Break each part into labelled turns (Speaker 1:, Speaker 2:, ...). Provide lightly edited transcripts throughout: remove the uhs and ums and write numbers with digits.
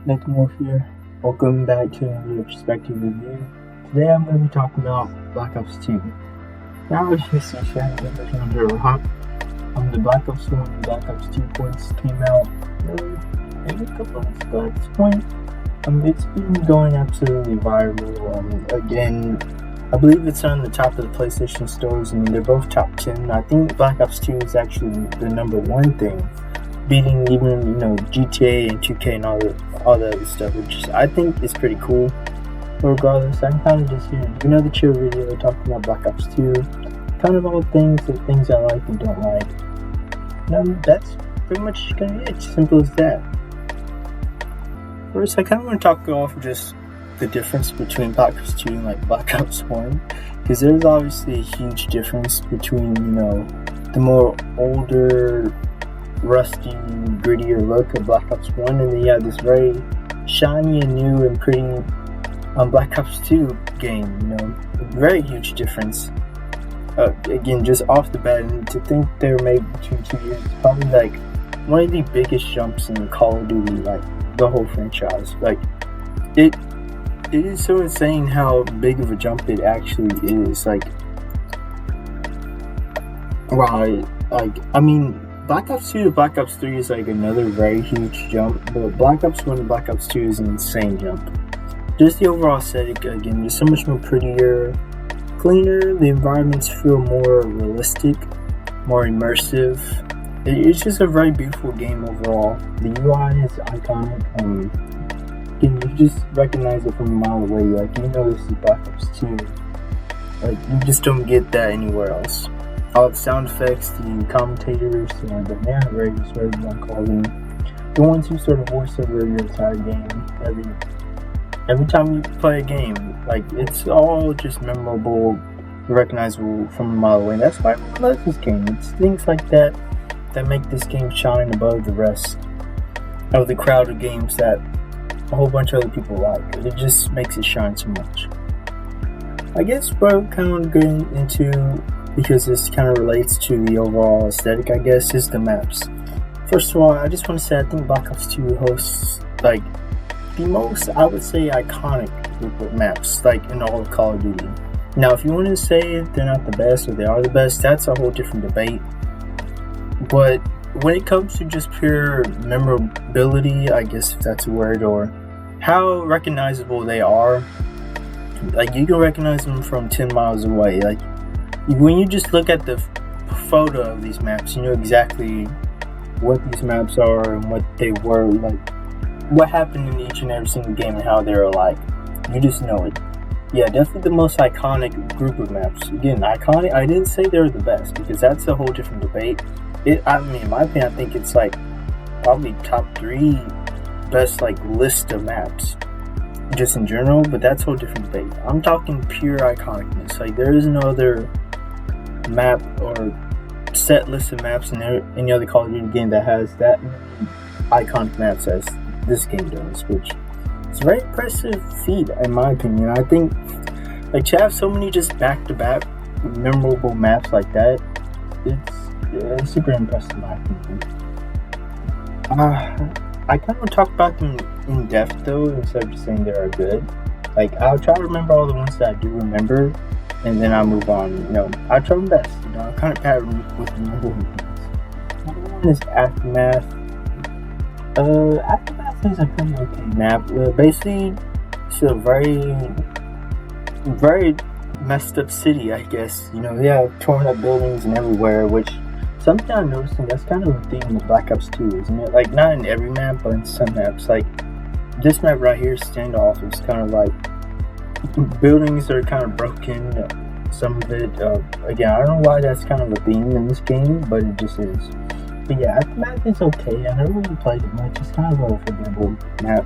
Speaker 1: Nathan Wolfie here. Welcome back to another Retrospective review. Today I'm going to be talking about Black Ops 2. Now, as you see, version under a rock. The Black Ops 1 and Black Ops 2 ports came out maybe a couple months ago at this point. It's been going absolutely viral. Again, I believe it's on the top of the PlayStation stores. I mean, they're both top 10. I think Black Ops 2 is actually the number one thing, beating even GTA and 2K and all the other stuff, which I think is pretty cool. But regardless, I'm kind of just here to do another chill video talking about Black Ops 2, kind of all things I like and don't like. And that's pretty much gonna be it. Simple as that. First, I kind of want to talk off just the difference between Black Ops 2 and like Black Ops 1, because there's obviously a huge difference between the more older, rusty, grittier look of Black Ops 1, and then you have this very shiny and new and pretty Black Ops 2 game. Very huge difference. Again, just off the bat, and to think they're made between 2 years is probably like one of the biggest jumps in Call of Duty, like the whole franchise. Like it is so insane how big of a jump it actually is. Like, wow, I mean, Black Ops 2 to Black Ops 3 is like another very huge jump, but Black Ops 1 to Black Ops 2 is an insane jump. Just the overall aesthetic, again, just so much more prettier, cleaner. The environments feel more realistic, more immersive. It's just a very beautiful game overall. The UI is iconic. You just recognize it from a mile away. Like, this is Black Ops 2. Like, you just don't get that anywhere else. All the sound effects, the commentators, the narrators, whatever you want to call them, the ones who sort of voice over your entire game, every time you play a game, like, it's all just memorable, recognizable from a mile away. And that's why I love this game. It's things like that make this game shine above the rest of the crowd of games that a whole bunch of other people like. It just makes it shine so much. I guess what I'm kind of going into, because this kind of relates to the overall aesthetic, I guess, is the maps. First of all, I just want to say I think Black Ops 2 hosts like the most, I would say, iconic group of maps, like in all of Call of Duty. Now, if you want to say they're not the best or they are the best, that's a whole different debate. But when it comes to just pure memorability, I guess if that's a word, or how recognizable they are, like you can recognize them from 10 miles away. Like, when you just look at the photo of these maps, you know exactly what these maps are and what they were, like what happened in each and every single game and how they're alike. You just know it. Yeah, definitely the most iconic group of maps. Again, iconic, I didn't say they're the best, because that's a whole different debate. I mean, in my opinion, I think it's like probably top 3 best like list of maps just in general, but that's a whole different debate. I'm talking pure iconicness. Like, there is no other map or set list of maps in any other Call of Duty game that has that many iconic maps as this game does, which is a very impressive feat in my opinion. I think like to have so many just back-to-back memorable maps like that, it's super impressive in my opinion. I kind of want to talk about them in depth though, instead of just saying they are good. Like, I'll try to remember all the ones that I do remember, and then I'll move on. I'll try my best. I kind of pattern with remembering things. Another one is Aftermath. Aftermath is a pretty okay map. Basically, it's a very, very messed up city, I guess. They have torn up buildings and everywhere, which something I'm noticing, that's kind of a theme with Black Ops 2, isn't it? Like, not in every map, but in some maps. Like, this map right here, Standoff, is kind of like buildings are kind of broken. Some of it, again, I don't know why that's kind of a theme in this game, but it just is. But yeah, Aftermath is okay. I never really played it much. It's kind of a forgettable map.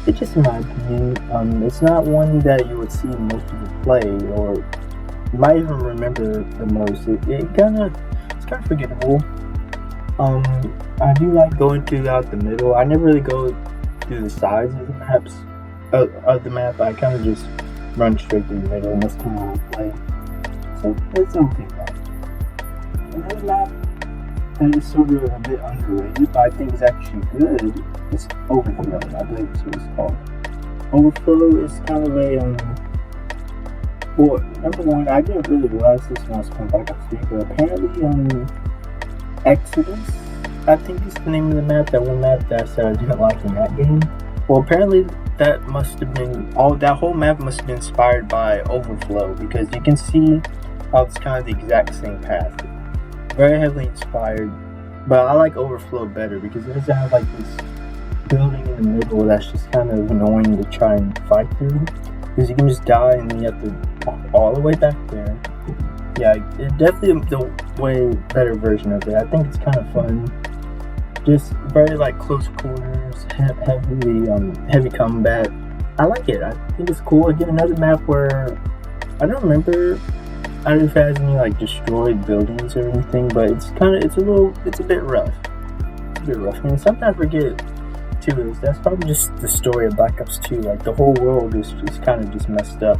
Speaker 1: It's just in my opinion. It's not one that you would see most people play, or you might even remember the most. It's kind of forgettable. I do like going throughout the middle. I never really go through the sides of the maps of the map. I kind of just run straight through the middle, and that's kind of how I play. So it's okay. Another map that is sort of a bit underrated, but I think is actually good, It's Overflow, I believe that's what it's called. Overflow is kind of a well, number one, I didn't really realize this when I was playing Black Ops 3, but apparently Exodus, I think is the name of the map, that one map that I said I didn't like in that game. Well, apparently that must have been, that whole map must have been inspired by Overflow, because you can see how it's kind of the exact same path. Very heavily inspired, but I like Overflow better because it doesn't have like this building in the middle that's just kind of annoying to try and fight through, because you can just die and then you have to walk all the way back there. Yeah, it definitely the way better version of it. I think it's kind of fun. Just very like close quarters, heavy combat. I like it. I think it's cool. Again, another map where I don't remember. I don't know if it has any like destroyed buildings or anything, but it's a bit rough. It's a bit rough. And something I forget too is that's probably just the story of Black Ops 2. Like the whole world is just kind of just messed up.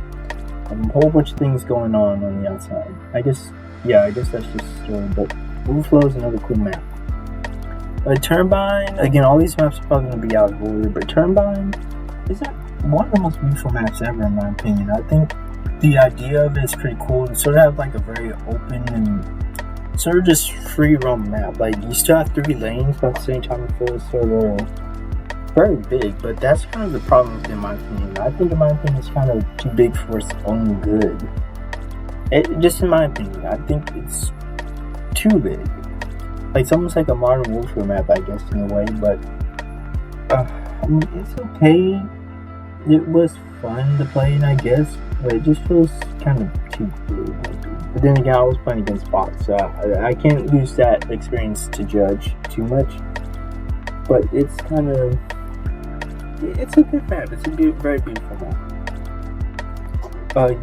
Speaker 1: A whole bunch of things going on the outside. I guess that's just the story. But Overflow is another cool map. Turbine, again, all these maps are probably going to be out of order, but Turbine is one of the most beautiful maps ever, in my opinion. I think the idea of it is pretty cool. To sort of have like a very open and sort of just free roam map. Like you still have 3 lanes, but at the same time it feels sort of very big. But that's kind of the problem with it, in my opinion. I think, in my opinion, it's kind of too big for its own good. Just in my opinion, I think it's too big. Like it's almost like a Modern Warfare map, I guess, in a way. But I mean, it's okay. It was fun to play in, I guess, but it just feels kind of too big. But then again, I was playing against bots, so I can't use that experience to judge too much. But it's kind of, it's a good map. It's a very beautiful map.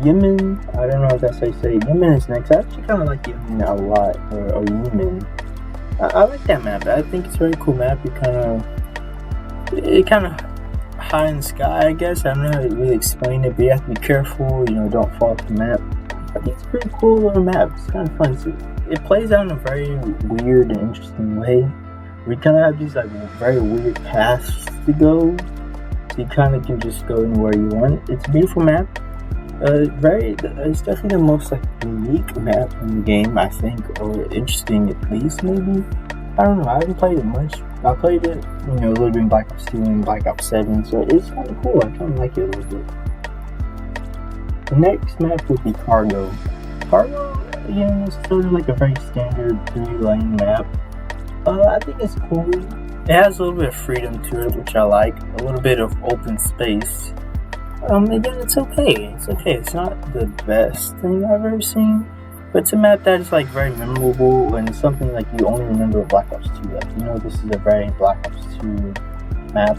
Speaker 1: Yemen, I don't know if that's how you say it. Yemen is next. I actually kind of like Yemen a lot, or Yemen. I like that map. I think it's a very cool map. It kind of high in the sky, I guess. I don't know how to really explain it, but you have to be careful, don't fall off the map. I think it's a pretty cool little map. It's kind of fun. So it plays out in a very weird and interesting way. We kind of have these like very weird paths to go. So you kind of can just go anywhere you want. It's a beautiful map. It's definitely the most like unique map in the game, I think, or interesting at least, maybe. I don't know. I haven't played it much. I played it, a little bit in Black Ops 2 and Black Ops 7, so it's kind of cool. I kind of like it a little bit. The next map would be Cargo. Cargo, again, is sort of like a very standard 3-lane map. I think it's cool. It has a little bit of freedom to it, which I like. A little bit of open space. Again, it's okay. It's okay. It's not the best thing I've ever seen, but it's a map that is like very memorable and something like you only remember of Black Ops 2. Like, this is a very Black Ops 2 map.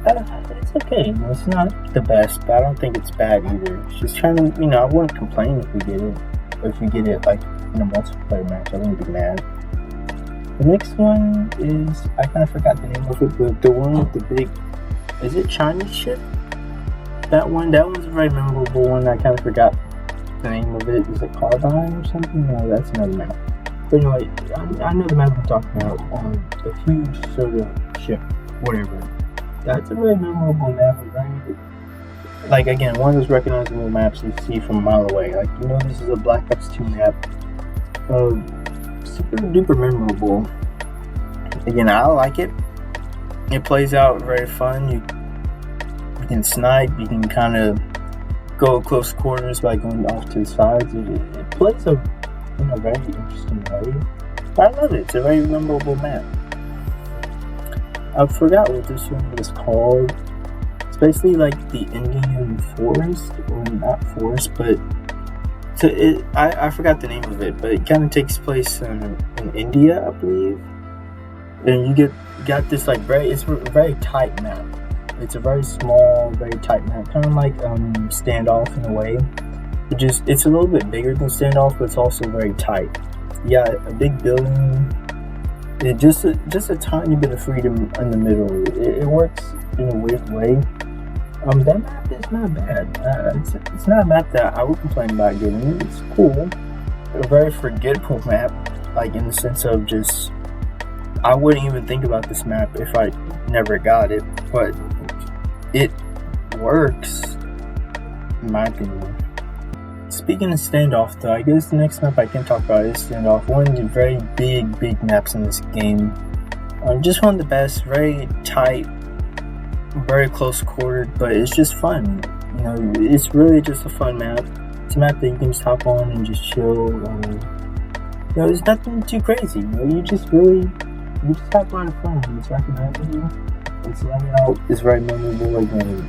Speaker 1: It's okay. It's not the best, but I don't think it's bad either. It's just trying to, I wouldn't complain if we get it. Or if we get it like in a multiplayer match, I wouldn't be mad. The next one is, I kind of forgot the name of it, but the one with the big, is it Chinese ship? That one's a very memorable one. I kind of forgot the name of it. Is it Carbine or something? No, that's another map. But anyway, I know the map I'm talking about. The huge sort of ship, whatever. That's a very memorable map. Like, again, one of those recognizable maps you see from a mile away. Like, this is a Black Ops 2 map. Super duper memorable. Again, I like it. It plays out very fun. You can snipe, you can kind of go close quarters by going off to the sides. It plays in a very interesting way. But I love it. It's a very memorable map. I forgot what this one was called. It's basically like the Indian forest, or not forest, but I forgot the name of it, but it kind of takes place in India, I believe. And you got this like it's a very tight map. It's a very small, very tight map, kind of like Standoff in a way. It's a little bit bigger than Standoff, but it's also very tight. Yeah, a big building. Just a tiny bit of freedom in the middle. It works in a weird way. That map is not bad. It's not a map that I would complain about getting. It's cool. A very forgettable map, like in the sense of just, I wouldn't even think about this map if I never got it, but it works, in my opinion. Speaking of standoff, though, I guess the next map I can talk about is standoff. One of the very big maps in this game. Just one of the best, very tight, very close quartered, but it's just fun. You know, it's really just a fun map. It's a map that you can just hop on and just chill. You know, there's nothing too crazy. You know, you just have a lot of fun. It's recognizable. Its layout is very memorable. Again,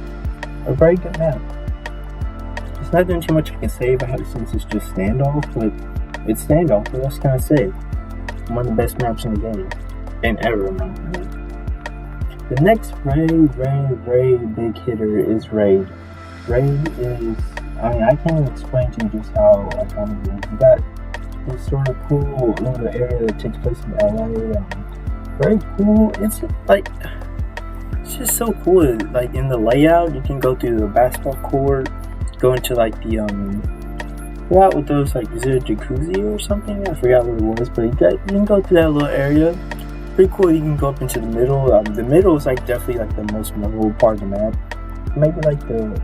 Speaker 1: a very good map. There's nothing too much I can say about it since it's just standoff, but it's standoff. What else can I say? One of the best maps in the game, and ever, in my opinion. The next very big hitter is Raid. Raid is, I can't even explain to you just how iconic it is. You got this sort of cool little area that takes place in LA. Very cool. It's like, it's just so cool. Like in the layout, you can go through the basketball court, go into like the what with those, like, is it a jacuzzi or something? I forgot what it was, but you can go to that little area. Pretty cool. You can go up into the middle. The middle is like definitely like the most memorable part of the map. Maybe like the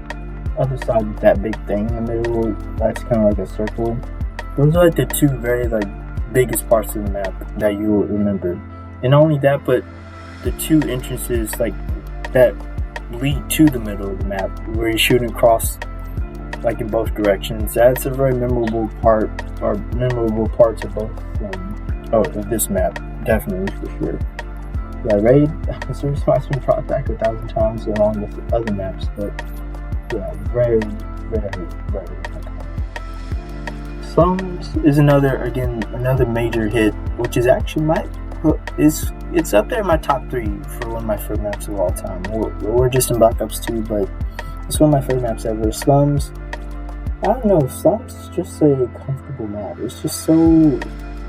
Speaker 1: other side of that big thing in the middle, that's kind of like a circle. Those are like the two very like biggest parts of the map that you will remember. And not only that, but the two entrances like that lead to the middle of the map where you're shooting across like in both directions. That's a very memorable part, or memorable parts of both of this map, definitely, for sure. Yeah, Raid, it's a response been brought back 1,000 times along with other maps, but yeah, very iconic. Slums is another major hit, which is actually it's up there in my top 3 for one of my favorite maps of all time. We're just in Black Ops 2, but it's one of my favorite maps ever. Slums, I don't know, Slums is just a comfortable map. It's just so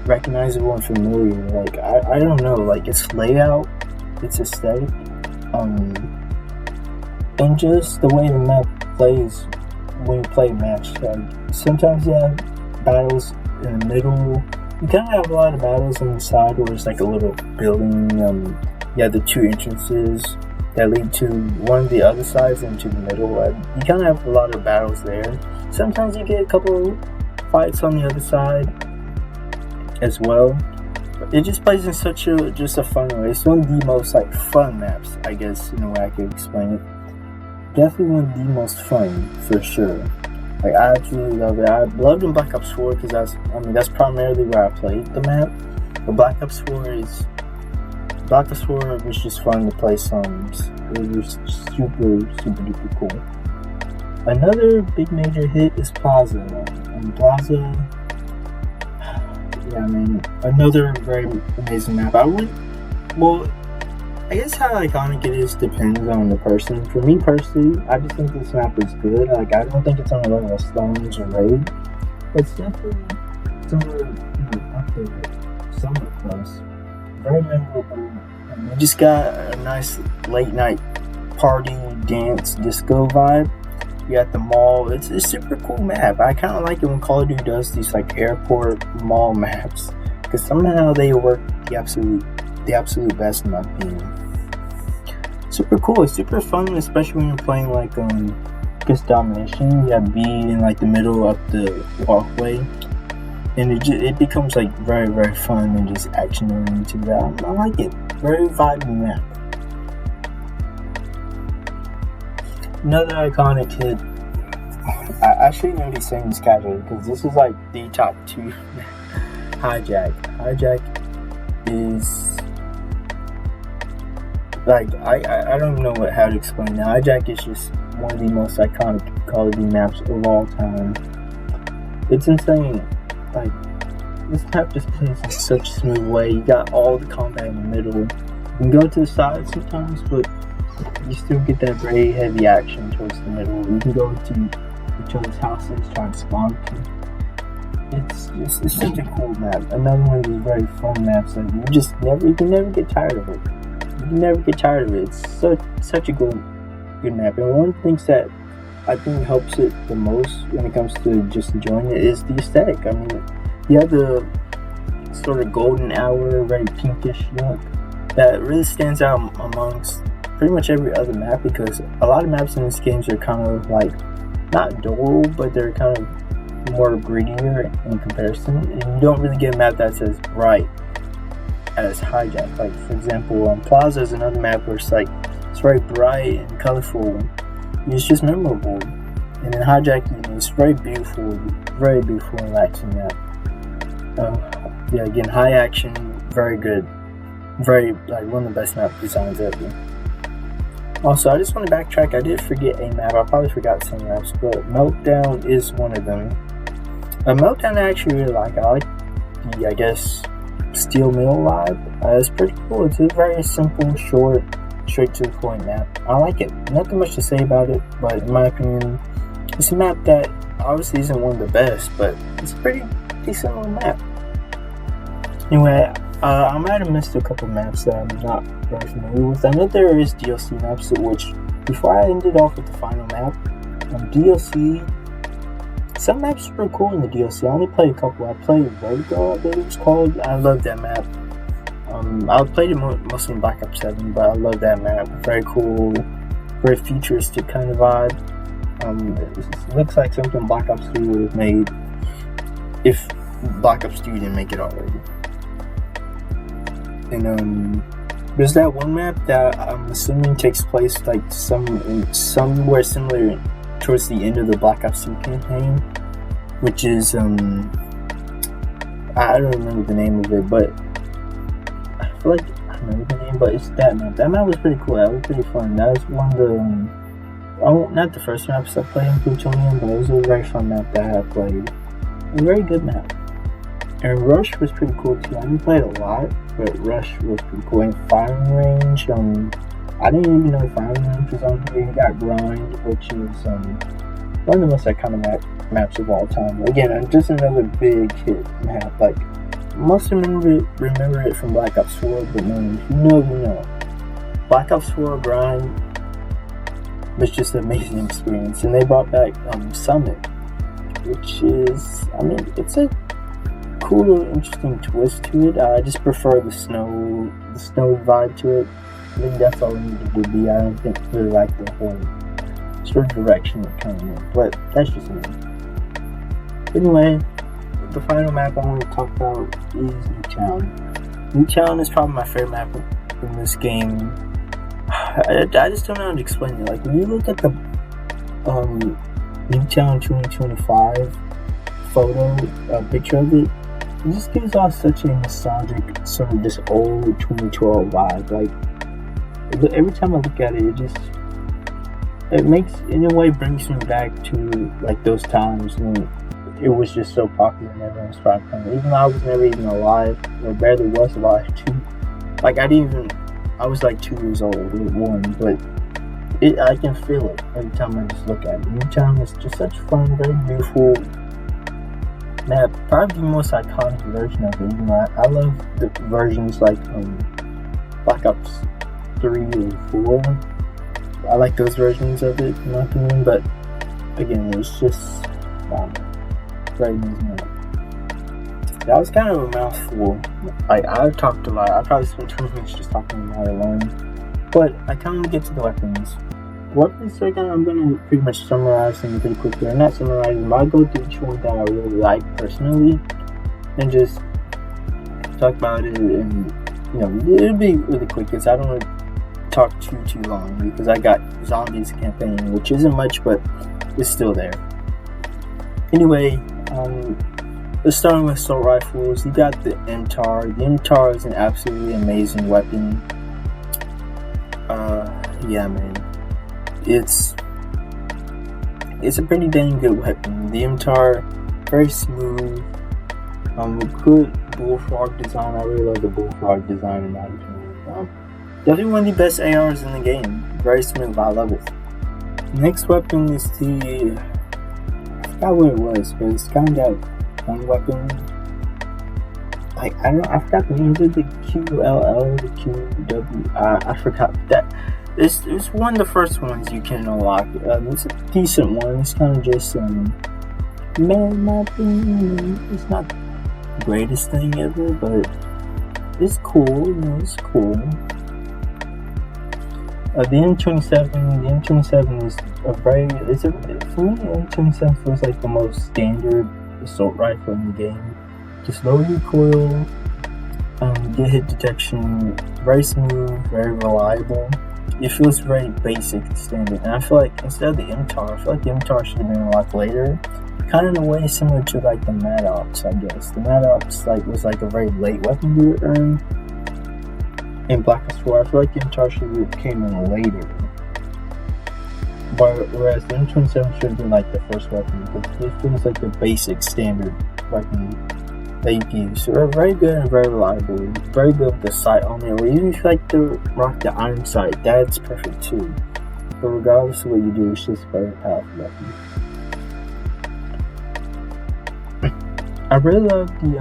Speaker 1: recognizable and familiar. Like, I don't know, like its layout, its aesthetic, and just the way the map plays when you play a match. Like, sometimes you have battles in the middle. You kind of have a lot of battles on the side where it's like a little building. You have the two entrances that lead to one of the other sides and to the middle. You kind of have a lot of battles there. Sometimes you get a couple fights on the other side as well. It just plays in such a fun way. It's one of the most like fun maps, I guess, in a way I could explain it. Definitely one of the most fun, for sure. Like, I absolutely love it. I loved in Black Ops 4 because that's primarily where I played the map. But Black Ops 4 was just fun to play Slums. It was super duper cool. Another big major hit is Plaza. And Plaza, yeah, another very amazing map. I guess how iconic it is depends on the person. For me personally, I just think this map is good. Like, I don't think it's on the level of Slums or Raid. It's definitely somewhere, up there, somewhat close. Very memorable. We just got a nice late night party, dance, disco vibe. You got the mall. It's a super cool map. I kind of like it when Call of Duty does these like airport mall maps, because somehow they work the absolute best in my opinion. Super cool. It's super fun, especially when you're playing like against domination. You have B in like the middle of the walkway, and it becomes like very fun and just action oriented. I like it. Very vibing map. Another iconic hit. I shouldn't even be saying this casually because this is like the top 2. Hijack. Hijack is like, I don't know how to explain that. Hijack is just one of the most iconic Call of Duty maps of all time. It's insane. Like, this map just plays in such a smooth way. You got all the combat in the middle. You can go to the side sometimes, but you still get that very heavy action towards the middle. You can go to each other's houses, try and spawn. It's such a cool map. Another one of these very fun maps that you can never get tired of it. You can never get tired of it. It's such a good map. And one of the things that I think helps it the most when it comes to just enjoying it is the aesthetic. I mean, you have the sort of golden hour, very pinkish look. that really stands out amongst pretty much every other map, because a lot of maps in this game are kind of like not dull, but they're kind of more greedier in comparison, and you don't really get a map that's as bright as Hijack. Like for example, Plaza is another map where it's very bright and colorful. It's just memorable. And then Hijack, it's very beautiful and relaxing map. Again, high action, very good, very one of the best map designs ever. Also, I just want to backtrack. I did forget a map. I probably forgot some maps, but Meltdown is one of them. Meltdown I actually really like. I like the, I guess, Steel Mill vibe. It's pretty cool. It's a very simple, short, straight to the point map. I like it. Nothing much to say about it, but in my opinion, it's a map that obviously isn't one of the best, but it's a pretty decent little map. Anyway, I might have missed a couple maps that I'm not very familiar with. I know there is DLC maps, which, before I ended off with the final map, DLC, some maps are pretty cool in the DLC. I only played a couple. I played Vertigo, I believe it's called. I love that map. I played it mostly in Black Ops 7, but I love that map. Very cool, very futuristic kind of vibe. It looks like something Black Ops 3 would have made if Black Ops 2 didn't make it already. And there's that one map that I'm assuming takes place somewhere similar towards the end of the Black Ops 2 campaign, which is I don't remember the name of it, but I feel like I remember the name, but it's that map. That map was pretty cool. That was pretty fun. That was one of the not the first maps I played in Plutonium, but it was a very fun map that I have played. A very good map. And Rush was pretty cool too. I didn't play it a lot, but Rush was pretty cool. And Firing Range, I didn't even know Firing Range was on here. You got Grind, which is one of the most iconic maps of all time. Again, just another big hit map. Like, most remember it from Black Ops 4, but man, if you know. Black Ops 4 Grind was just an amazing experience. And they brought back Summit, which is, it's a cool little interesting twist to it. I just prefer the snowy vibe to it. I think that's all it needed to be. I don't think really like the whole sort of direction it kind of went, but that's just me. Anyway, the final map I want to talk about is Newtown. Newtown is probably my favorite map in this game. I just don't know how to explain it. Like, when you look at the Newtown 2025 picture of it, it just gives off such a nostalgic, sort of this old 2012 vibe. Like, every time I look at it, it makes, in a way, brings me back to like those times when it was just so popular and everyone was trying to play it. Even though I was never even alive, or barely was alive too. Like, I was like 2 years old at one, but I can feel it every time I just look at it. Newtown is just such fun, very beautiful map. Probably the most iconic version of it. Even though I love the versions like Black Ops 3 or 4. I like those versions of it, in my opinion, but again, it's just very amazing map. That was kind of a mouthful. Like, I've talked a lot. I probably spent 20 minutes just talking about it alone. But I kind of want to get to the weapons. Weapons, again, I'm going to pretty much summarize them pretty quickly. I'm not summarizing, but I'll go through each one that I really like personally and just talk about it. And, it'll be really quick because I don't want to talk too long, because I got Zombies campaign, which isn't much, but it's still there. Anyway, let's start with assault rifles. You got the MTAR. The MTAR is an absolutely amazing weapon. Yeah, man. It's a pretty dang good weapon. The MTAR, very smooth. Good bullfrog design. I really love the bullfrog design in my opinion. Definitely one of the best ARs in the game. Very smooth. I love it. Next weapon is the, I forgot what it was, but it's kind of that one weapon. Like, I forgot the name. Is it the QLL, the QW? I forgot that. It's one of the first ones you can unlock. It's a decent one. It's kind of just man, my opinion, it's not the greatest thing ever, but it's cool. You know, it's cool. The M27 is for me, the M27 feels like the most standard assault rifle in the game. Just low recoil, get hit detection, very smooth, very reliable. It feels very basic and standard. And I feel like instead of the MTAR, I feel like the MTAR should have been a lot later. Kind of in a way similar to like the Maddox, I guess. The Maddox was like a very late weapon you would earn. In Black Ops 4, I feel like the MTAR should came in later. Whereas the M27 should have been like the first weapon, because it feels like the basic standard weapon that you can use. So they're very good and very reliable. Very good with the sight on it. Or even if you like to rock the iron sight, that's perfect too. But regardless of what you do, it's just a very powerful weapon. I really love the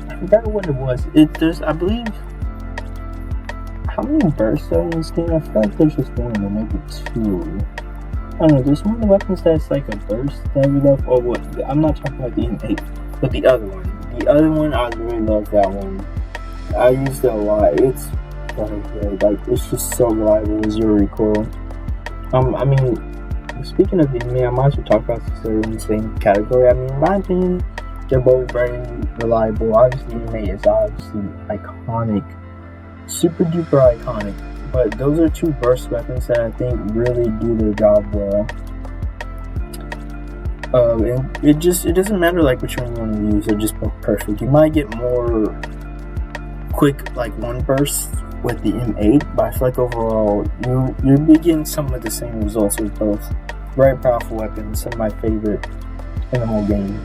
Speaker 1: I forgot what it was. There's, I believe, how many bursts are in this game? I feel like there's just one or maybe two. I don't know, there's one of the weapons that's like a burst that we love. Oh, what? I'm not talking about the M8, but the other one. The other one, I really love that one. I used it a lot. It's very good. Like, it's just so reliable with zero recoil. I mean, speaking of the enemy, I might as well talk about since they're in the same category. I mean, in my opinion, they're both very reliable. Obviously, M8 is obviously iconic, super duper iconic. But those are two burst weapons that I think really do their job well. And it doesn't matter like which one you want to use. They're just both perfect. You might get more quick like one burst with the M8, but I feel like overall you're getting some of the same results with both. Very powerful weapons, some of my favorite in the whole game.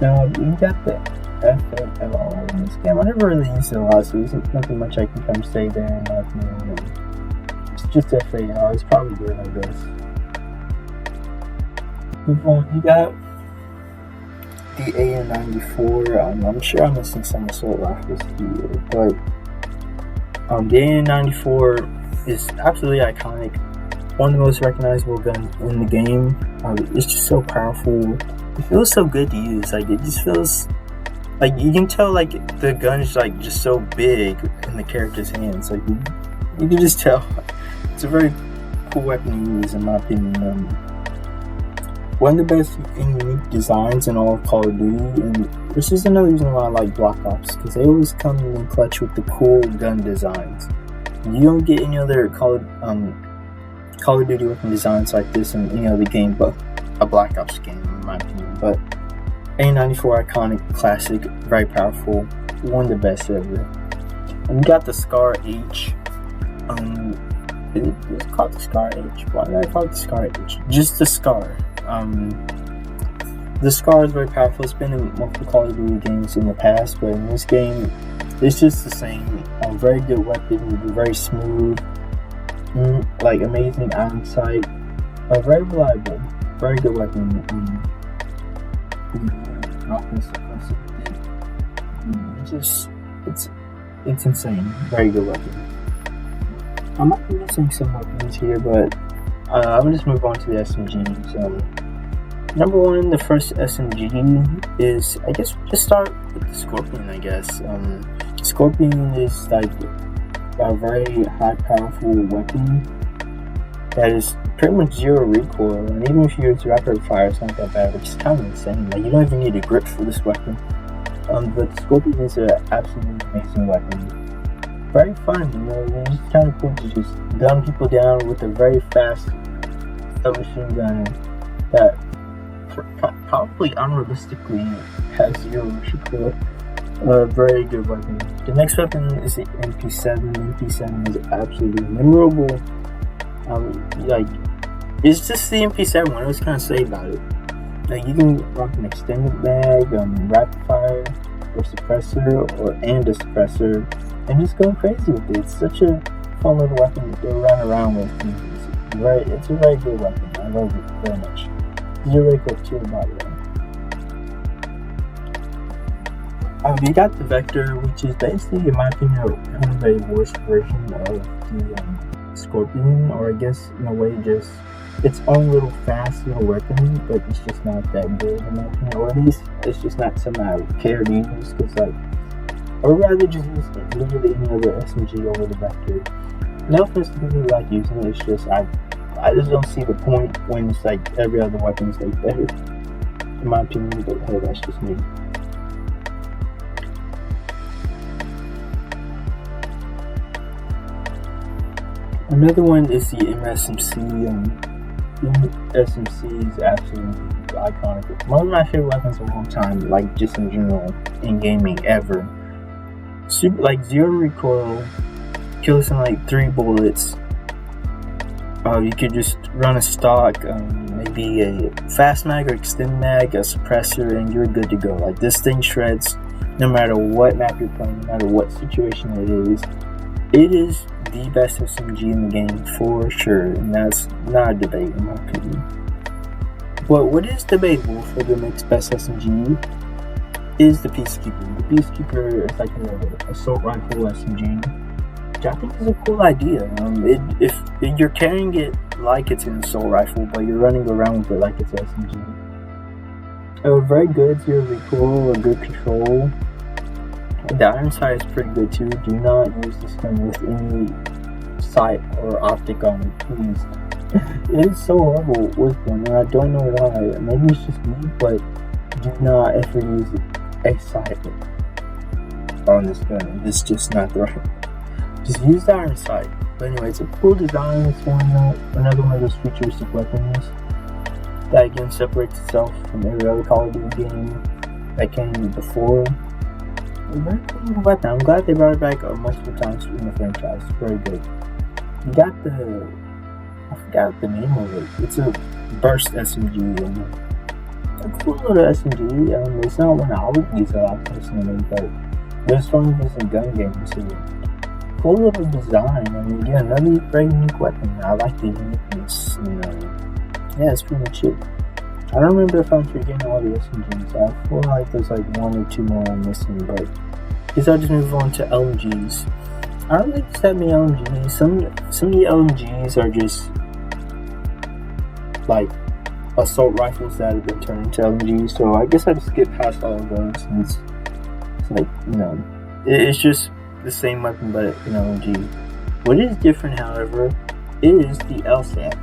Speaker 1: Now you got the FAL in this game. I never really used it a lot, so there's nothing much I can come say there in my opinion. It's just FAL. It's probably good, I guess. You got the AN94. I'm sure I'm missing some assault rifles here, but the AN94 is absolutely iconic. One of the most recognizable guns in the game. It's just so powerful. It feels so good to use. Like, it just feels like you can tell like the gun is like just so big in the character's hands. Like you can just tell. It's a very cool weapon to use, in my opinion. One of the best and unique designs in all of Call of Duty, and this is another reason why I like Black Ops, because they always come in clutch with the cool gun designs. You don't get any other Call of Duty weapon designs like this in any other game but a Black Ops game, in my opinion. But A94, iconic, classic, very powerful, one of the best ever. And we got the Scar H. It's called the Scar H. Why did I call it the Scar H? Just the Scar. The Scar is very powerful. It's been in multiple Call of Duty games in the past, but in this game, it's just the same. Very good weapon, very smooth, like amazing iron sight, very reliable, very good weapon. It's insane. Very good weapon. I might be missing some weapons here, but I'm gonna just move on to the SMGs. Number one, the first SMG is, I guess we'll just start with the Scorpion, I guess. Scorpion is like a very high powerful weapon that is pretty much zero recoil, and even if you use rapid fire, it's not that bad, which is kind of insane. Like, you don't even need a grip for this weapon. But Scorpion is an absolutely amazing weapon. Very fun, you know. It's just kind of cool to just gun people down with a very fast submachine gun that probably unrealistically has zero recoil. Very good weapon. The next weapon is the MP7. MP7 is absolutely memorable. Like, it's just the MP7. What else can I say about it? Like, you can rock an extended mag, rapid fire, or suppressor, and a suppressor, and just go crazy with it. It's such a fun little weapon to run around with. It's a very good weapon. I love it very much. Zero recoil to the body. You got the Vector, which is basically, in my opinion, kind of a worse version of the Scorpion, or I guess in a way just its own little fast little weapon, but it's just not that good in my opinion, or at least it's just not something I care to use, because like I would rather just use literally any other SMG over the Vector. No offense to people who like using it, it's just I just don't see the point when it's like every other weapon's like better, in my opinion. But hey, that's just me. Another one is the MSMC. MSMC is absolutely iconic. One of my favorite weapons of all time, like just in general, in gaming ever. Super, like zero recoil, kills in like 3 bullets. You could just run a stock, maybe a fast mag or extend mag, a suppressor, and you're good to go. Like this thing shreds no matter what map you're playing, no matter what situation it is. It is the best SMG in the game for sure, and that's not a debate in my opinion. But what is debatable for the next best SMG is the Peacekeeper. The Peacekeeper is like an assault rifle SMG, which I think is a cool idea. If you're carrying it like it's an assault rifle, but you're running around with it like it's an SMG. Very good, zero recoil, a good control. The iron sight is pretty good too. Do not use this gun with any sight or optic on it, please. It is so horrible with one, and I don't know why. Maybe it's just me, but do not ever use a sight on this gun. It's just not the right. Just use the iron sight. But anyway, it's a cool design. It's another one of those futuristic weapons that again separates itself from every other Call of Duty game that came before. Very cool weapon. I'm glad they brought it back multiple times in the franchise. Very good. You got I forgot the name of it. It's a burst SMG. A cool little SMG. It's not one I would use a lot personally, but it's fun using gun games. So cool little design. Yeah, another very unique weapon. I like the uniqueness. Yeah, it's pretty much it. I don't remember if I'm forgetting all the SMGs. I feel like there's like 1 or 2 more I'm missing, but I guess I'll just move on to LMGs. I don't think there's that many LMGs. Some of the LMGs are just like assault rifles that have been turned into LMGs, so I guess I just skip past all of those, and it's like, it's just the same weapon but an LMG. What is different, however, is the LSAT.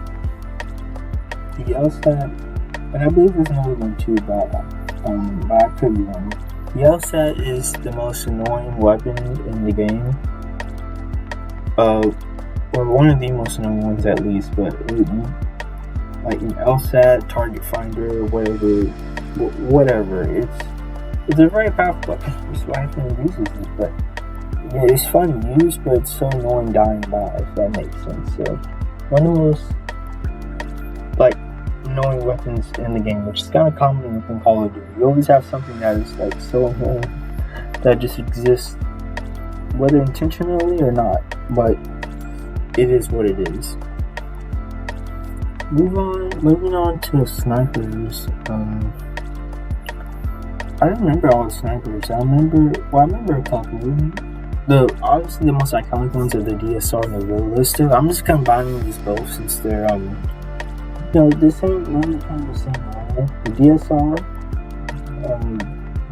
Speaker 1: The LSAT, and I believe there's another one too, but I could be wrong. The LSAT is the most annoying weapon in the game. Or one of the most annoying ones at least, but like an LSAT, target finder, whatever. It's a very powerful weapon. That's why everyone uses it, but yeah, it's fun to use, but it's so annoying dying by, if that makes sense. So one of the most like annoying weapons in the game, which is kind of common within Call of Duty. You always have something that is like so annoying that just exists, whether intentionally or not, but it is what it is. Moving on to snipers. I don't remember all the snipers. I remember a couple. Obviously the most iconic ones are the DSR and the Ballista. I'm just combining these both since they're the same, really kind of the same role. The DSR,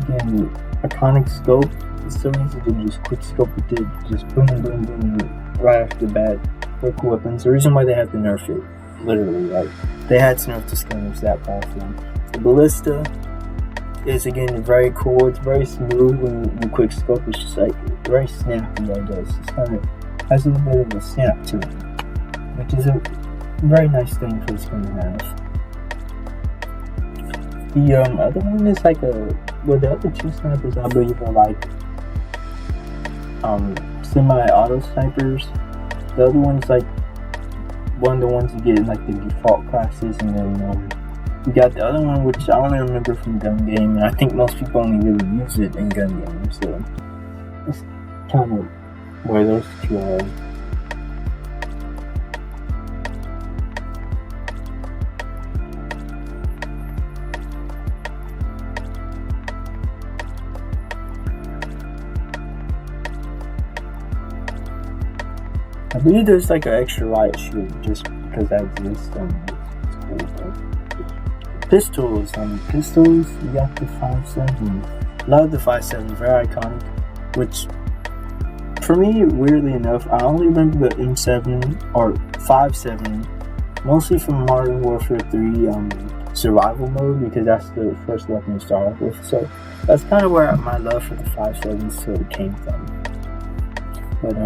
Speaker 1: again, iconic scope. It's so easy to just quick scope with it, just boom, boom, boom, right after the bat. Very cool weapons. The reason why they had to nerf it, literally, like, they had to nerf this gun, it's that powerful. The Ballista is, again, very cool. It's very smooth when you quick scope. It's just like very snappy, I guess. It's kind of has a little bit of a snap to it, which is a very nice thing for this gun to have. The other one is like the other 2 snipers I believe are like semi-auto snipers. The other one's like one of the ones you get in like the default classes, and then you got the other one which I only remember from gun game, and I think most people only really use it in gun games, so that's kind of where those 2 are. I believe there's like an extra riot shield just because that exists, and it's cool, but Pistols, you got the 5.7. Love the 5.7, very iconic. Which, for me, weirdly enough, I only remember the M7 or 5.7 mostly from Modern Warfare 3 survival mode, because that's the first weapon you start off with. So that's kind of where my love for the 5.7 sort of came from. But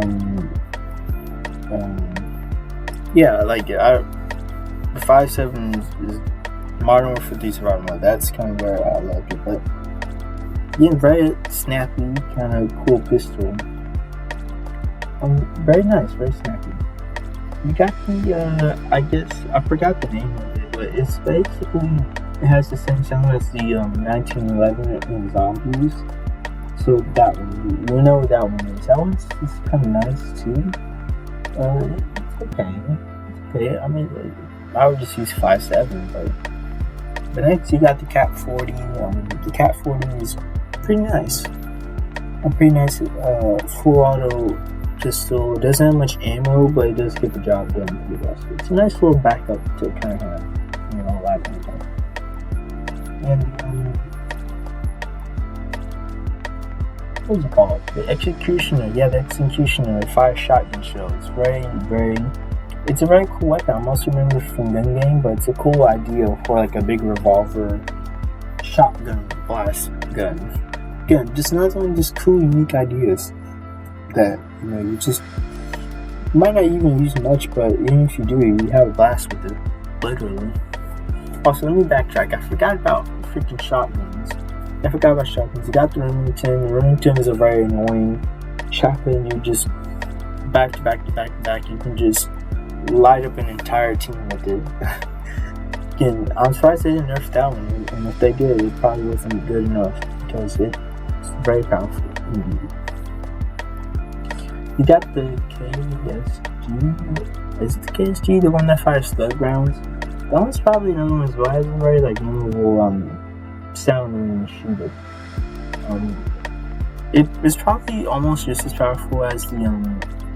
Speaker 1: yeah, like the 5.7 is Modern Warfare 3 survival mode. That's kind of where I loved it. But yeah, very snappy, kind of cool pistol. Very nice, very snappy. You got the I guess I forgot the name of it, but it's basically, it has the same sound as the 1911 in Zombies. So that one, we know what that one is. That one's just kind of nice too. It's okay. It's okay. I mean, I would just use 5.7, but next you got the Cat 40. The Cat 40 is pretty nice. A pretty nice full auto pistol. It doesn't have much ammo, but it does get the job done pretty well. So it's a nice little backup to kind of have, you know, live ammo. And what is it called? The Executioner. Yeah, the Executioner fire shotgun shell. It's it's a very cool weapon. I mostly remember from Gun Game, but it's a cool idea for like a big revolver shotgun blast gun. Again, just another one of just cool, unique ideas that, you know, you might not even use much, but even if you do, you have a blast with it, literally. Also, let me backtrack. I forgot about freaking shotguns. You got the Remington. The Remington is a very annoying shotgun. You just back to back. You can just light up an entire team with it. Again, I'm surprised they didn't nerf that one, and if they did, it probably wasn't good enough, because it's very powerful indeed. You got the KSG. Is the KSG the one that fires slug rounds? That one's probably another one as well. It's a very like memorable sound when you shoot it. It's probably almost just as powerful as the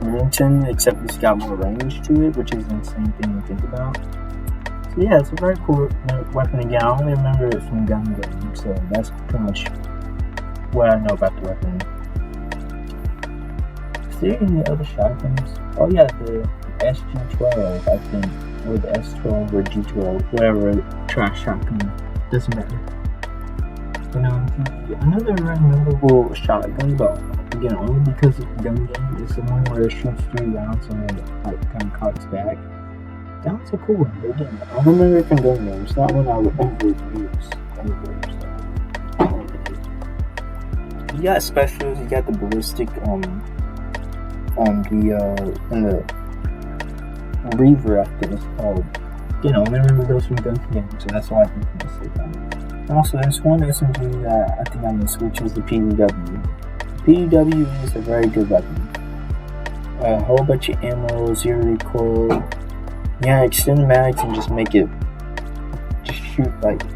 Speaker 1: Remington, except it's got more range to it, which is an insane thing to think about. So yeah, it's a very cool weapon. Again, I only remember it from Gun Game, so that's pretty much what I know about the weapon. Is there any other shotguns? Oh yeah, the SG12, I think, or the S12 or G12, whatever trash shotgun, doesn't matter. And another very memorable shotgun, but again, only because of the Gun Game, is the one where it shoots 3 rounds and then it like kind of cocks back. That was a cool one, but again, I remember it from Gun Game. It's not one I would overuse. You got specials. You got the ballistic the Reaver, I think it's called. You know, I remember those from Gun Game, so that's why I think I'm gonna say that. Also, there's one SMG that I think I'm gonna switch, is the PDW. PDW is a very good weapon. A whole bunch of ammo, 0 recoil. Yeah, extend the mags and just make it,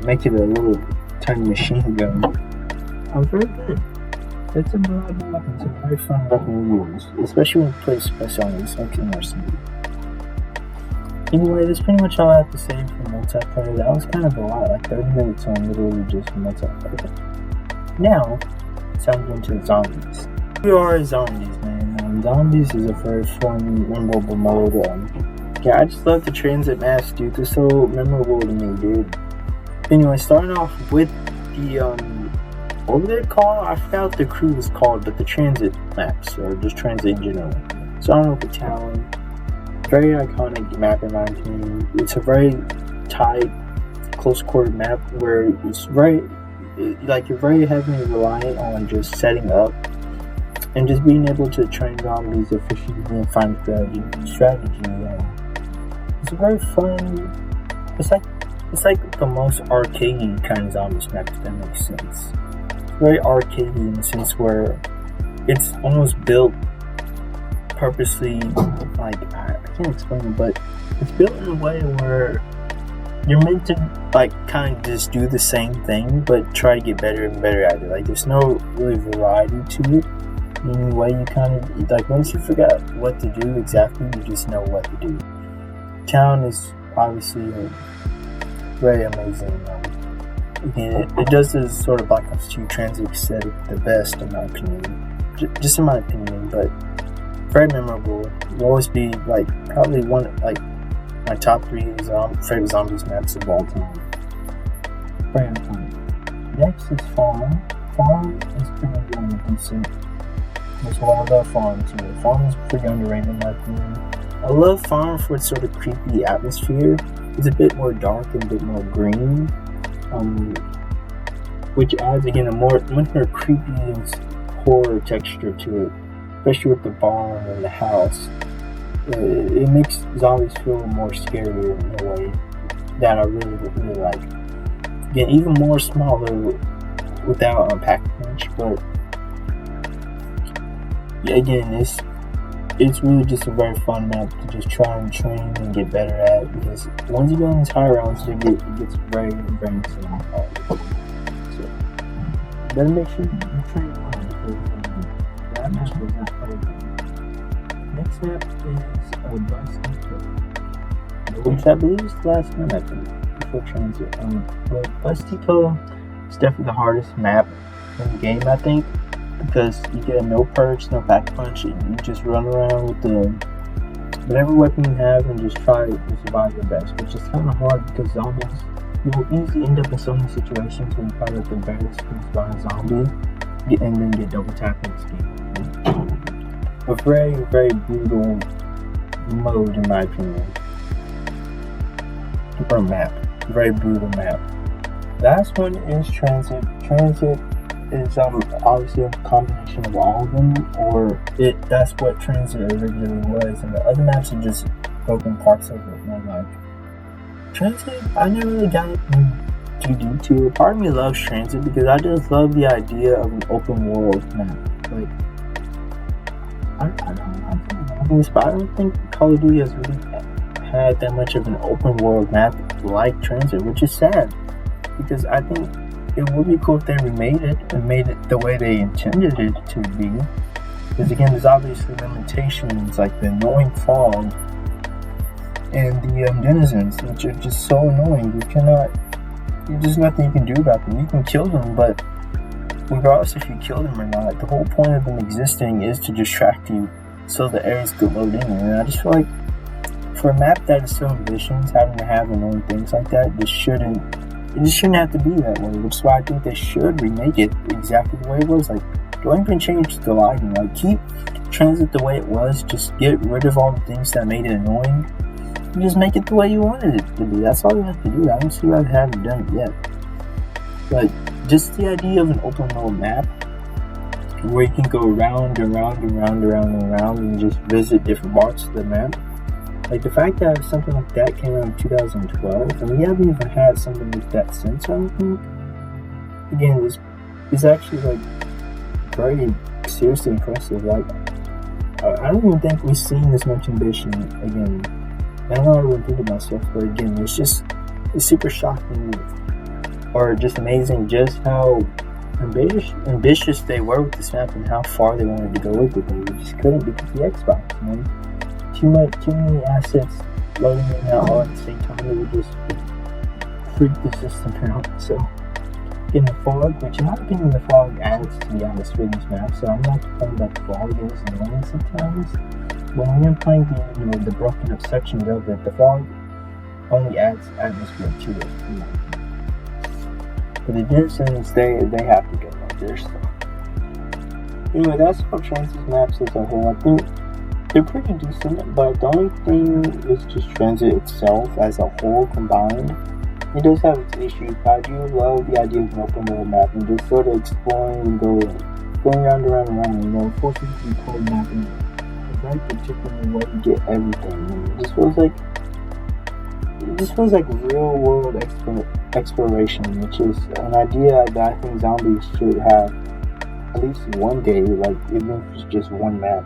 Speaker 1: make it a little tiny machine gun. Very good. It's a reliable weapon. It's a very fun weapon to use, especially when you play special on it. Makes it more smooth. Anyway, that's pretty much all I have to say for multiplayer. That was kind of a lot, like 30 minutes on literally just multiplayer. Now, it's time to get into zombies. We are zombies, man. Zombies is a very fun, memorable mode. Yeah, I just love the transit maps, dude. They're so memorable to me, dude. Anyway, starting off with the, what was it called? I forgot what the crew was called, but the transit maps, or just transit in general. Starting off with Town. Very iconic map in my opinion. It's a very tight, close-quarter map where it's very, like, you're very heavily reliant on just setting up and just being able to train zombies efficiently and find strategy. It's a very fun. It's like the most arcadey kind of zombies map, if that makes sense. It's very arcadey in the sense where it's almost built purposely, like, I can't explain it, but it's built in a way where you're meant to, like, kind of just do the same thing, but try to get better and better at it. Like, there's no really variety to it. In a way, you kind of, like, once you figure out what to do exactly, you just know what to do. Town is obviously very amazing. Again, it does this sort of Black Ops 2 transit aesthetic the best, in my opinion. Just in my opinion, but very memorable. Will always be like probably one like my top 3 favorite zombies maps of all time. Very iconic. Next is Farm. Farm is pretty good and decent. That's why I love Farm too. Farm is pretty underrated in my opinion. I love Farm for its sort of creepy atmosphere. It's a bit more dark and a bit more green, which adds again a much more creepy and horror texture to it, especially with the barn and the house. It makes zombies feel more scarier in a way that I really like. Again, even more smaller without pack-a-punch, but yeah, again, it's really just a very fun map to just try and train and get better at, because once you go in these higher rounds, it gets very insane. So then make sure you train well, because that map was not played. Next map is Bluesky, which I believe is the last one I think before transit. But Bluesky is definitely the hardest map in the game, I think. Because you get no perks, no pack punch, you just run around with whatever weapon you have and just try to survive your best, which is kind of hard because zombies, you will easily end up in so many situations where you probably have to barely squeeze by a zombie and then get double tapped in this game. A very, very brutal mode in my opinion. Or map. Very brutal map. Last one is Transit. Transit is obviously a combination of all of them, or that's what Transit originally was, and the other maps are just broken parts of it. More like Transit, I never really got too deep to it. Part of me loves Transit because I just love the idea of an open world map. Like I don't think Call of Duty has really had that much of an open world map like Transit, which is sad because I think it would be cool if they remade it and made it the way they intended it to be. Because again, there's obviously limitations like the annoying fog and the denizens, which are just so annoying. There's nothing you can do about them. You can kill them, but regardless if you kill them or not, the whole point of them existing is to distract you so the areas could load in. And I just feel like for a map that is so ambitious, having to have annoying things like that, it just shouldn't have to be that way, which is why I think they should remake it exactly the way it was. Like, don't even change the lighting. Like, keep Transit the way it was. Just get rid of all the things that made it annoying. And just make it the way you wanted it to be. That's all you have to do. I don't see why they haven't done it yet. But just the idea of an open world map where you can go round and round and round and round and round and just visit different parts of the map. Like the fact that something like that came out in 2012, and we haven't even had something like that since, I don't think. Again, it's actually like very seriously impressive. Like, I don't even think we've seen this much ambition again. I don't know how to think of myself, but again, it's super shocking or just amazing just how ambitious they were with this map and how far they wanted to go with it. They just couldn't because of the Xbox, man. Too many assets loading in and out all at the same time. It would just freak the system out. So, in the fog, which in my opinion, the fog adds to the atmosphere of this map. So I'm not complaining about the fog. It is annoying sometimes. But when you're playing the broken up sections of it, the fog only adds atmosphere to it. But the Denizens, they have to go like their stuff. Anyway, that's how Transit's maps as a whole. I think they're pretty decent, but the only thing is just Transit itself as a whole combined. It does have its issues, but I do love the idea of an open world map and just sort of exploring and going round and round and round, forcing you to be cold mapping a very particular way to get everything. And it just feels like real world exploration, which is an idea that I think zombies should have at least one day, like even if it's just one map.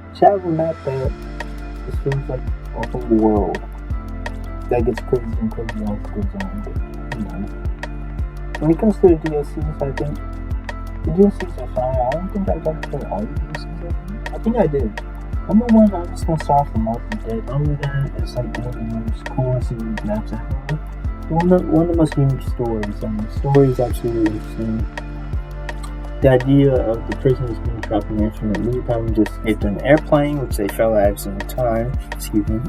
Speaker 1: Just have a map that just feels like open world that gets crazy and crazy as it goes on. When it comes to the DLCs, I think the DLCs are fine. I don't think I got to play all the DLCs. I think I did. Number one, I'm just gonna start from Walking Dead. Other than that, it's like one of the most coolest maps ever. one of the most unique stories. The story is absolutely interesting. The idea of the prisoners being trapped in an infinite loop, having just escaped an airplane, which they fell out of some time. Excuse me.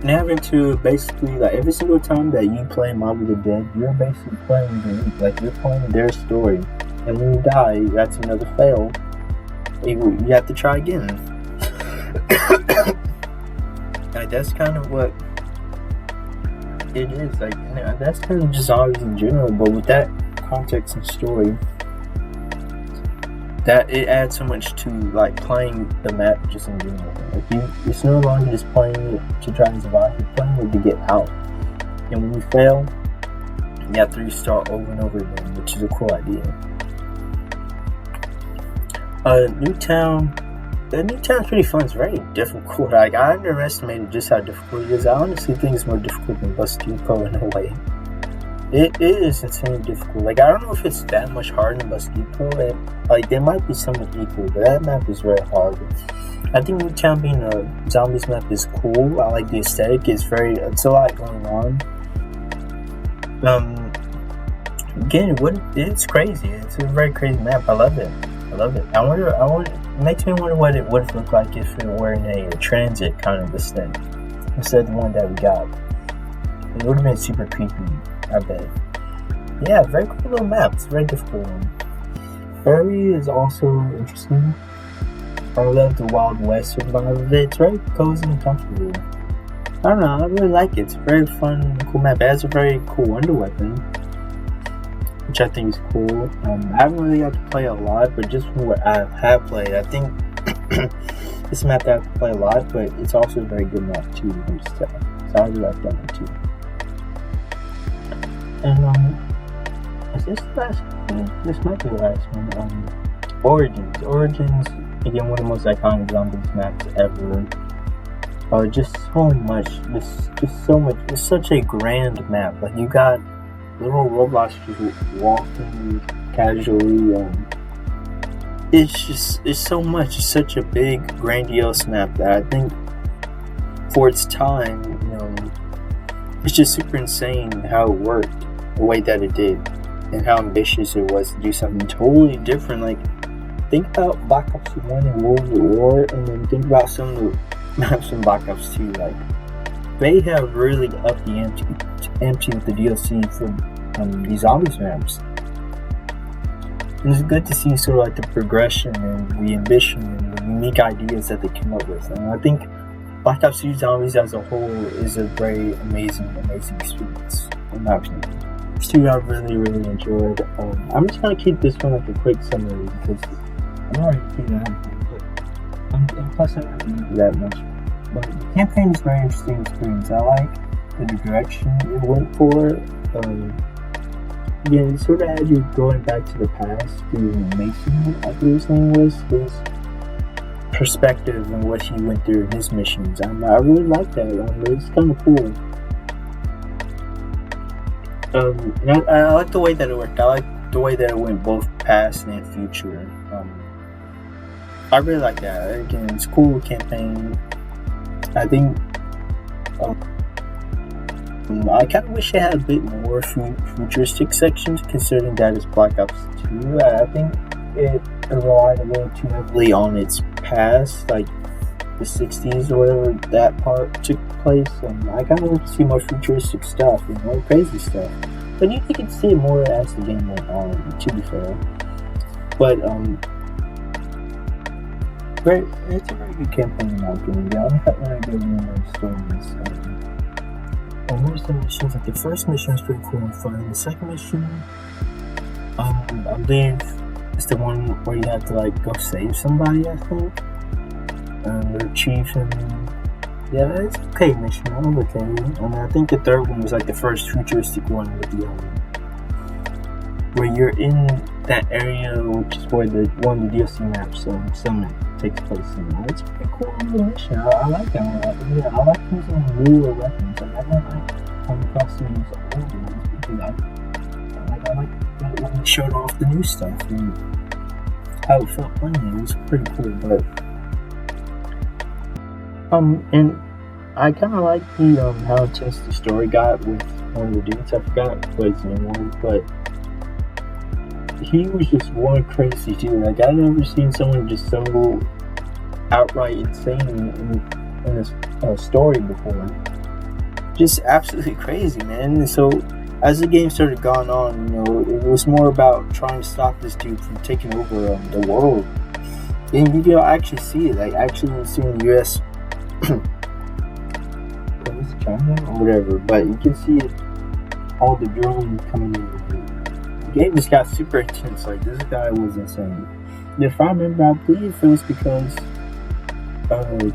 Speaker 1: And having to basically, like, every single time that you play Mob of the Dead, you're basically playing the loop. Like, you're playing their story. And when you die, that's another fail. You have to try again. Like, that's kind of what it is. Like, you know, that's kind of just zombies in general, but with that context and story, that it adds so much to, like, playing the map just in general. Like, it's no longer just playing it to try and survive, you're playing it to get out. And when you fail, you have to restart over and over again, which is a cool idea. Newtown's pretty fun. It's very difficult. Like, I underestimated just how difficult it is. I honestly think it's more difficult than Bus Depot in a way. It is insanely difficult. Like, I don't know if it's that much harder than Bus Depot. Like, there might be something equal, but that map is very hard. I think Newtown being a zombies map is cool. I like the aesthetic. It's a lot going on. Again, it's crazy. It's a very crazy map. I love it. It makes me wonder what it would have looked like if it were in a transit kind of aesthetic instead of the one that we got. It would have been super creepy, I bet. Yeah, very cool little map. It's a very difficult one. Furry is also interesting. I love the Wild West vibe of it. It's very cozy and comfortable. I don't know, I really like it. It's a very fun and cool map. It has a very cool wonder weapon, which I think is cool. I haven't really got to play a lot, but just from what I have played, I think it's a map that I have to play a lot, but it's also a very good map too. So I really like that one too. And is this the last one? This might be the last one. Origins, again, one of the most iconic zombies maps ever. Just so much, just so much. It's such a grand map. Like, you got little robots just walking casually. It's so much. It's such a big, grandiose map that I think for its time, you know, it's just super insane how it worked, the way that it did, and how ambitious it was to do something totally different. Like, think about Black Ops 1 and World at War, and then think about some of the maps from Black Ops 2. Like, they have really upped the ante with the DLC for these zombies maps. And it's good to see sort of like the progression and the ambition and the unique ideas that they came up with. And I think Black Ops 2 Zombies as a whole is a very amazing experience, in my opinion. It's two I really enjoyed. I'm just gonna keep this one like a quick summary because I'm already keeping it. And plus I don't really do that much. But the campaign is a very interesting experience. I like the direction it went for. Yeah, it sort of had you going back to the past through Mason, I believe his name was, his perspective and what he went through in his missions. I really like that. It's kind of cool. And I like the way that it worked. I like the way that it went both past and future. I really like that. Again, it's a cool campaign. I think I kind of wish it had a bit more futuristic sections, considering that it's Black Ops 2. I think it relied a little too heavily on its past, like the 60s or whatever that part took place. I kind of want to see more futuristic stuff and more crazy stuff. But you could see it more as the game went on, to be fair. But it's a very good campaign in my opinion. I'm not going to go into those stories. Most of the missions, like the first mission was pretty cool and fun. The second mission, I believe it's the one where you have to like go save somebody, I think. The chief and yeah, it's an okay mission. That was okay. And I think the third one was like the first futuristic one with the where you're in that area, which is where one of the DLC maps Summit takes place in. It's a pretty cool little mission. I like that one. I like using newer weapons. Like, I don't like coming across to use old ones because I like that when they showed off the new stuff and how it felt playing it. It was pretty cool. But and I kind of like the how intense the story got with one of the dudes. I forgot what his name was, but he was just one crazy dude. Like, I've never seen someone just so outright insane in a story before. Just absolutely crazy, man. So as the game started going on, it was more about trying to stop this dude from taking over the world. And you can actually see it. Like, actually see in the U.S. China or whatever, but you can see it, all the drilling coming in. The game just got super intense. Like, this guy was insane. If I remember, I believe it was because that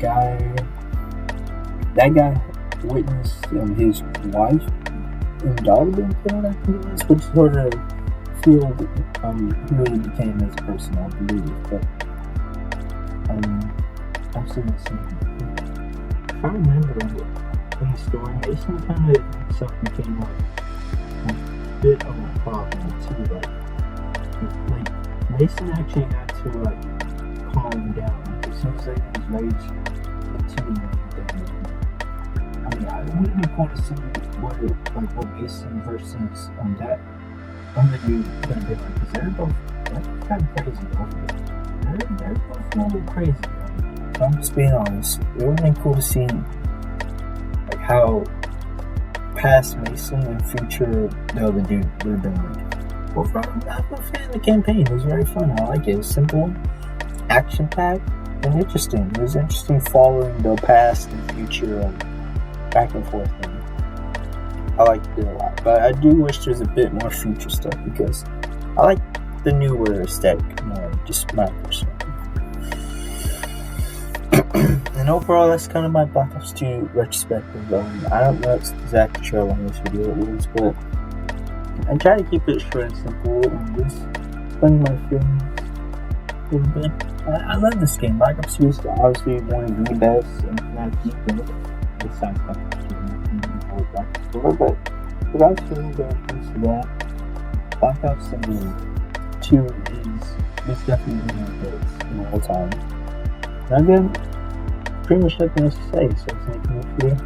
Speaker 1: guy witnessed his wife and daughter being killed, I think it was, which sort of fueled who he became as a person, I believe. But I've seen this. If I remember in the story, Mason kind of himself became like a bit of a problem too. Like Mason actually had to like calm him down because he was like his rage into him. I mean, it would be cool to see what Mason versus that other dude gonna be like, because they're both kind of crazy over there. They're both a little crazy. So I'm just being honest. It would have been cool to see like how past Mason and future the other dude would have been like. Well, I'm a fan of the campaign. It was very fun. I like it. It was simple, action-packed, and interesting. It was interesting following the past and future back and forth thing. I liked it a lot. But I do wish there was a bit more future stuff because I like the newer aesthetic more. Just my personal. And overall, that's kind of my Black Ops 2 retrospective. I don't know exactly how long this video is, but I try to keep it short and simple and just explain my feelings a little bit. I love this game. Black Ops 2 is obviously one of the best, and not the best, besides Black Ops 2 and Black Ops 4, but without feeling bad things for that, Black Ops 2 is definitely one of the best in all time. And again, pretty much nothing else to say, so thank you for your